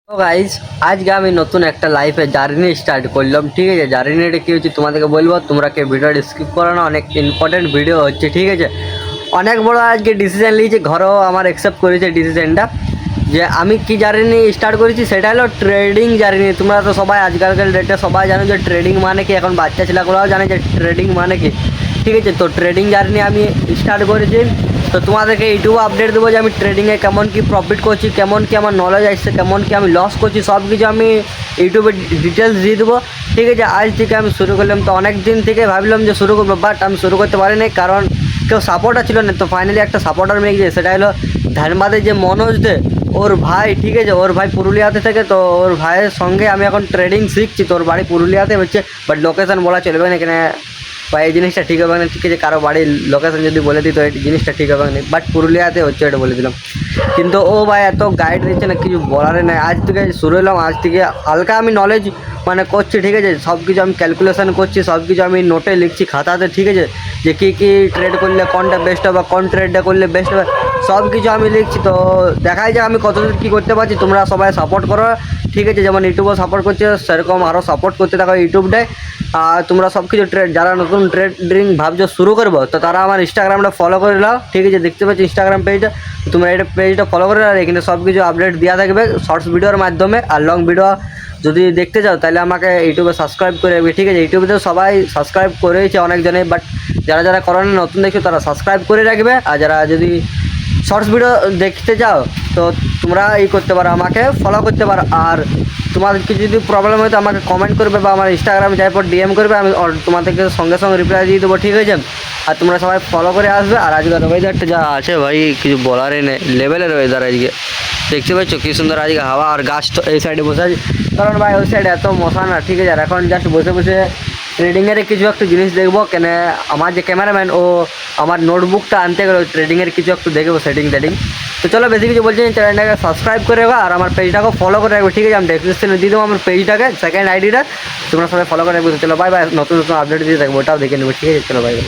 তো গাইজ আজকে আমি নতুন একটা লাইফে জার্নি স্টার্ট করলাম। ঠিক আছে, জার্নিটা কী হচ্ছে তোমাদেরকে বলবো, তোমরা কেউ ভিডিওটা স্কিপ করো না, অনেক ইম্পর্টেন্ট ভিডিও হচ্ছে। ঠিক আছে, অনেক বড় আজকে ডিসিশন নিয়েছি, ঘরেও আমার অ্যাকসেপ্ট করেছে ডিসিশনটা, যে আমি কি জার্নি স্টার্ট করেছি সেটা হলো ট্রেডিং জার্নি। তোমরা তো সবাই আজকালকার ডেটে সবাই জানো যে ট্রেডিং মানে কি, এখন বাচ্চা ছেলেগুলোও জানে যে ট্রেডিং মানে কি। ঠিক আছে, তো ট্রেডিং জার্নি আমি স্টার্ট করেছি। তো তোমাদেরকে ইউটিউবে আপডেট দেবো যে আমি ট্রেডিংয়ে কেমন কি প্রফিট করছি, কেমন কি আমার নলেজ আসছে, কেমন কি আমি লস করছি, সব কিছু আমি ইউটিউবে ডিটেলস দিয়ে দেবো। ঠিক আছে, আজ থেকে আমি শুরু করলাম। তো অনেক দিন থেকে ভাবলাম যে শুরু করবো, বাট আমি শুরু করতে পারিনি, কারণ কেউ সাপোর্টার ছিল না। তো ফাইনালি একটা সাপোর্টার মেয়ে গিয়ে, সেটা হলো ধানবাদের যে মনোজ দে, ওর ভাই। ঠিক আছে, ওর ভাই পুরুলিয়াতে থেকে, তো ওর ভাইয়ের সঙ্গে আমি এখন ট্রেডিং শিখছি। তোর বাড়ি পুরুলিয়াতে হচ্ছে, বাট লোকেশান বলা চলবে না এখানে, বা এই জিনিসটা ঠিক হবে না। ঠিক আছে, কারো বাড়ির লোকেশন যদি বলে দিই তো এই জিনিসটা ঠিক হবে না, বাট পুরুলিয়াতে হচ্ছে এটা বলে দিলাম। কিন্তু ও ভাই এত গাইড দিচ্ছে না, কিছু বলার নাই। আজ থেকে শুরু হলাম, আজ থেকে হালকা আমি নলেজ মানে করছি। ঠিক আছে, সব কিছু আমি ক্যালকুলেশন করছি, সব কিছু আমি নোটে লিখছি খাতাতে। ঠিক আছে, যে কী কী ট্রেড করলে কোনটা বেস্ট হবে, কোন ট্রেডটা করলে বেস্ট হবে, সব কিছু আমি লিখছি। তো দেখাই যায় আমি কতদূর কী করতে পারছি। তোমরা সবাই সাপোর্ট করো। ঠিক আছে, যেমন ইউটিউবও সাপোর্ট করছে, সেরকম আরও সাপোর্ট করতে থাকো ইউটিউবটায়। আর তোমরা সব কিছু ট্রেড, যারা নতুন ট্রেডিং ভাবছো শুরু করবো, তো তারা আমার ইনস্টাগ্রামটা ফলো করে নাও। ঠিক আছে, দেখতে পাচ্ছি ইনস্টাগ্রাম পেজটা, তোমরা এটা পেজটা ফলো করে নাও। আর এখানে সব কিছু আপডেট দেওয়া থাকবে শর্টস ভিডিওর মাধ্যমে। আর লং ভিডিও যদি দেখতে চাও তাহলে আমাকে ইউটিউবে সাবস্ক্রাইব করে রাখবে। ঠিক আছে, ইউটিউবে তো সবাই সাবস্ক্রাইব করেছে অনেকজনে, বাট যারা যারা করোনা নতুন দেখছো তারা সাবস্ক্রাইব করে রাখবে। আর যারা যদি শর্টস ভিডিও দেখতে চাও তো তোমরা এই করতে পারো, আমাকে ফলো করতে পারো। আর তোমাদেরকে যদি প্রবলেম হয় তো আমাকে কমেন্ট করবে, বা আমার ইনস্টাগ্রামে যাওয়ার পর ডিএম করবে, আমি তোমাদেরকে সঙ্গে সঙ্গে রিপ্লাই দিয়ে দেবো। ঠিক আছে, আর তোমরা সবাই ফলো করে আসবে। আর আজকের ওয়েদারটা যা আছে ভাই, কিছু বলারই নেই, লেভেলের ওয়েদার আজকে। দেখতে পাচ্ছ কী সুন্দর আজকে হাওয়া, আর গাছ তো এই সাইডে বসে আছি, কারণ ভাই ওই সাইডে এত মশা না। ঠিক আছে, আর এখন জাস্ট বসে বসে ট্রেডিংয়ের কিছু একটা জিনিস দেখবো, কেন আমার যে ক্যামেরাম্যান ও আমার নোটবুকটা আনতে গেলো, ট্রেডিংয়ের কিছু একটু দেখবো সেটিং। তো চলো বেশি কিছু বলছি, চ্যানেলটাকে সাবস্ক্রাইব করে রাখো আর আমার পেজটাকেও ফলো করে রাখবে। ঠিক আছে, আমি ডেসক্রিপশনে দিয়ে দেবো আমার পেজটাকে, সেকেন্ড আইডিটা, তোমরা সবাই ফলো করে রাখবে। তো চলো বাই বাই, নতুন নতুন আপডেট দিয়ে থাকবো, ওটাও দেখে নেবো। ঠিক আছে, চলো বাই বাই।